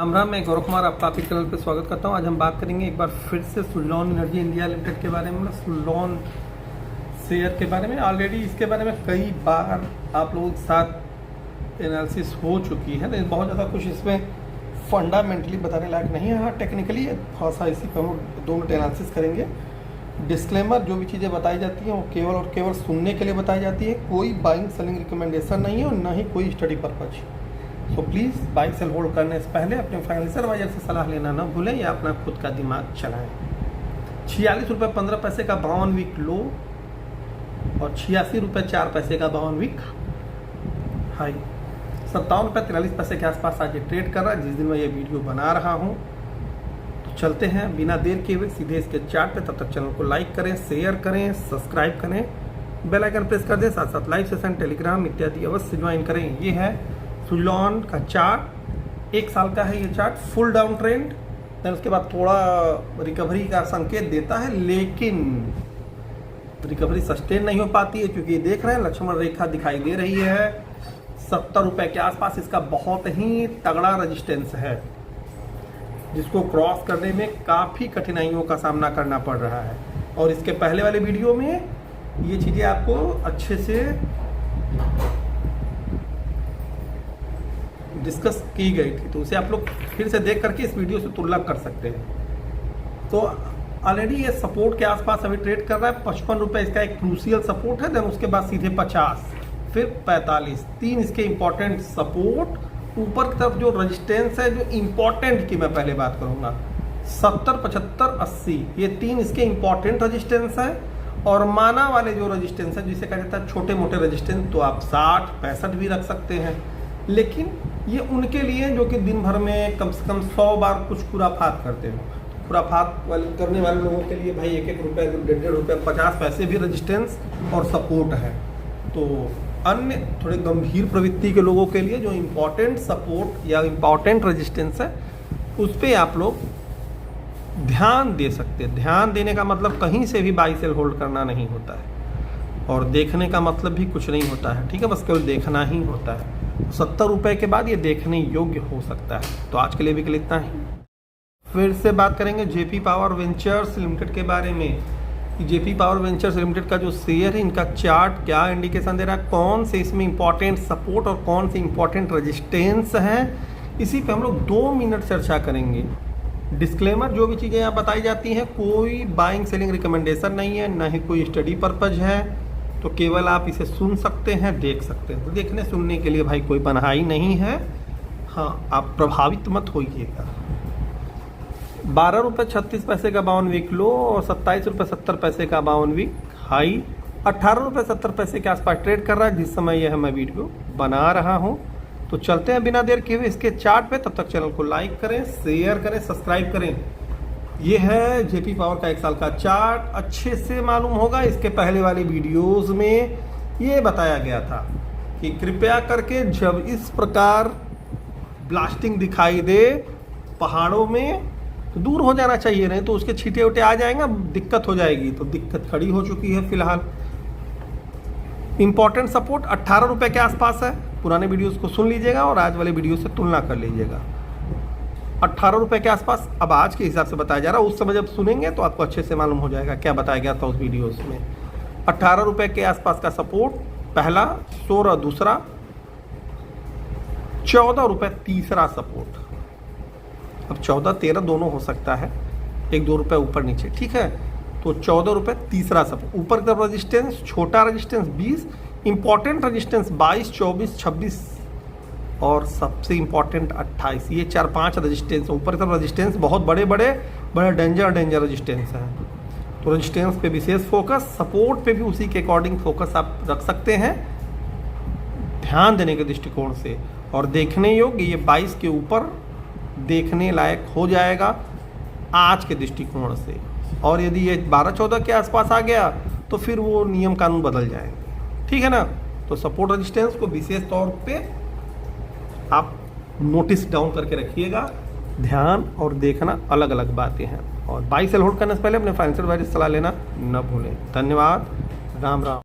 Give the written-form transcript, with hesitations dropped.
राम राम, मैं गौरव कुमार आपका आपके चैनल पर स्वागत करता हूं। आज हम बात करेंगे एक बार फिर से सुज़लॉन एनर्जी इंडिया लिमिटेड के बारे में, सुज़लॉन शेयर के बारे में। ऑलरेडी इसके बारे में कई बार आप लोगों के साथ एनालिसिस हो चुकी है, लेकिन बहुत ज़्यादा कुछ इसमें फंडामेंटली बताने लायक नहीं है। हाँ, टेक्निकली थोड़ा सा इसी पर हम 2 मिनट एनालिसिस करेंगे। डिस्क्लेमर, जो भी चीज़ें बताई जाती हैं वो केवल और केवल सुनने के लिए बताई जाती है, कोई बाइंग सेलिंग रिकमेंडेशन नहीं है और ना ही कोई study purpose. So please buy sell hold करने से पहले अपने फाइनेंशियल एडवाइजर से सलाह लेना ना भूलें या अपना खुद का दिमाग चलाएं। 46 रुपये 15 पैसे का 52 वीक लो और 86 रुपये 4 पैसे का 52 वीक हाई। 57 रुपये 43 पैसे के आसपास आज ये ट्रेड कर रहा है जिस दिन मैं ये वीडियो बना रहा हूँ। तो चलते हैं बिना देर किए हुए सीधे इसके चार्ट पे। तब तक चैनल को लाइक करें, शेयर करें, सब्सक्राइब करें, बेल आइकन प्रेस कर दें, साथ साथ लाइव सेशन, टेलीग्राम इत्यादि अवश्य ज्वाइन करें। ये है सुज़लॉन का चार्ट, 1 साल का है ये chart, full down trend. Then उसके बाद थोड़ा रिकवरी का संकेत देता है, लेकिन रिकवरी सस्टेन नहीं हो पाती है क्योंकि देख रहे हैं लक्ष्मण रेखा दिखाई दे रही है 70 रुपये के आसपास। इसका बहुत ही तगड़ा रजिस्टेंस है जिसको क्रॉस करने में काफ़ी कठिनाइयों का सामना करना पड़ रहा है। और इसके पहले वाले वीडियो में ये चीज़ें आपको अच्छे से डिस्कस की गई थी, तो उसे आप लोग फिर से देख करके इस वीडियो से तुलना कर सकते हैं। तो ऑलरेडी ये सपोर्ट के आसपास अभी ट्रेड कर रहा है। 55 रुपये इसका एक क्रूशियल सपोर्ट है। देन उसके बाद सीधे 50, फिर 45, 3 इसके इंपॉर्टेंट सपोर्ट। ऊपर की तरफ जो रजिस्टेंस है, जो इंपॉर्टेंट की मैं पहले बात करूंगा, 70, 75, 80, ये 3 इसके इंपॉर्टेंट रजिस्टेंस है। और माना वाले जो रजिस्टेंस है, जिसे कहा जाता है छोटे मोटे रजिस्टेंस, तो आप 60, 65 भी रख सकते हैं। लेकिन ये उनके लिए जो कि दिन भर में कम से कम 100 बार कुछ खुराफात करते हो। खुराफात करने वाले लोगों के लिए भाई 1-1 रुपये, 1.5 रुपये, 50 पैसे भी रजिस्टेंस और सपोर्ट है। तो अन्य थोड़े गंभीर प्रवृत्ति के लोगों के लिए जो इम्पोर्टेंट सपोर्ट या इम्पोर्टेंट रजिस्टेंस है, उस पर आप लोग ध्यान दे सकते हैं। ध्यान देने का मतलब कहीं से भी बाई सेल होल्ड करना नहीं होता है, और देखने का मतलब भी कुछ नहीं होता है, ठीक है, बस केवल देखना ही होता है। 70 रुपये के बाद ये देखने योग्य हो सकता है। तो आज के लिए भी इतना ही। फिर से बात करेंगे जेपी पावर वेंचर्स लिमिटेड के बारे में। जेपी पावर वेंचर्स लिमिटेड का जो शेयर है, इनका चार्ट क्या इंडिकेशन दे रहा है, कौन से इसमें इंपॉर्टेंट सपोर्ट और कौन से इंपॉर्टेंट रजिस्टेंस हैं, इसी पे हम लोग 2 मिनट चर्चा करेंगे। डिस्क्लेमर, जो भी चीज़ें यहाँ बताई जाती हैं कोई बाइंग सेलिंग रिकमेंडेशन नहीं है, ना ही कोई स्टडी पर्पज है, तो केवल आप इसे सुन सकते हैं, देख सकते हैं। तो देखने सुनने के लिए भाई कोई पनाही नहीं है। हाँ, आप प्रभावित मत होइएगा। 12 रुपये 36 पैसे का 52 वीक लो और 27 रुपये 70 पैसे का 52 वीक हाई। 18 रुपये 70 पैसे के आसपास ट्रेड कर रहा है जिस समय यह मैं वीडियो बना रहा हूँ। तो चलते हैं बिना देर किए हुए इसके चार्ट पे। तब तक चैनल को लाइक करें, शेयर करें, सब्सक्राइब करें। ये है जेपी पावर का 1 साल का चार्ट। अच्छे से मालूम होगा, इसके पहले वाली वीडियोस में ये बताया गया था कि कृपया करके जब इस प्रकार ब्लास्टिंग दिखाई दे पहाड़ों में तो दूर हो जाना चाहिए, नहीं तो उसके छींटे उटे आ जाएंगे, दिक्कत हो जाएगी। तो दिक्कत खड़ी हो चुकी है फिलहाल। इंपॉर्टेंट सपोर्ट 18 रुपये के आसपास है। पुराने वीडियोस को सुन लीजिएगा और आज वाले वीडियो से तुलना कर लीजिएगा। 18 रुपये के आसपास अब आज के हिसाब से बताया जा रहा है। उस समय जब सुनेंगे तो आपको अच्छे से मालूम हो जाएगा क्या बताया गया था उस वीडियोस में। 18 रुपये के आसपास का सपोर्ट पहला, 16 दूसरा, 14 रुपये तीसरा सपोर्ट। अब 14, 13 दोनों हो सकता है, 1-2 रुपये ऊपर नीचे, ठीक है। तो 14 रुपये तीसरा सपोर्ट। ऊपर का रजिस्टेंस, छोटा रजिस्टेंस 20, इंपॉर्टेंट रजिस्टेंस 22, 24, 26 और सबसे इंपॉर्टेंट 28। ये 4-5 रजिस्टेंस। ऊपर का रजिस्टेंस बहुत बड़े डेंजर रजिस्टेंस हैं। तो रजिस्टेंस पे विशेष फोकस, सपोर्ट पे भी उसी के अकॉर्डिंग फोकस आप रख सकते हैं ध्यान देने के दृष्टिकोण से। और देखने योग्य ये 22 के ऊपर देखने लायक हो जाएगा आज के दृष्टिकोण से। और यदि ये 12-14 के आसपास आ गया तो फिर वो नियम कानून बदल जाएंगे, ठीक है ना। तो सपोर्ट रजिस्टेंस को विशेष तौर पे आप नोटिस डाउन करके रखिएगा। ध्यान और देखना अलग अलग बातें हैं। और बाई सेल होल्ड करने से पहले अपने फाइनेंशियल एडवाइजर से सलाह लेना न भूलें। धन्यवाद। राम राम।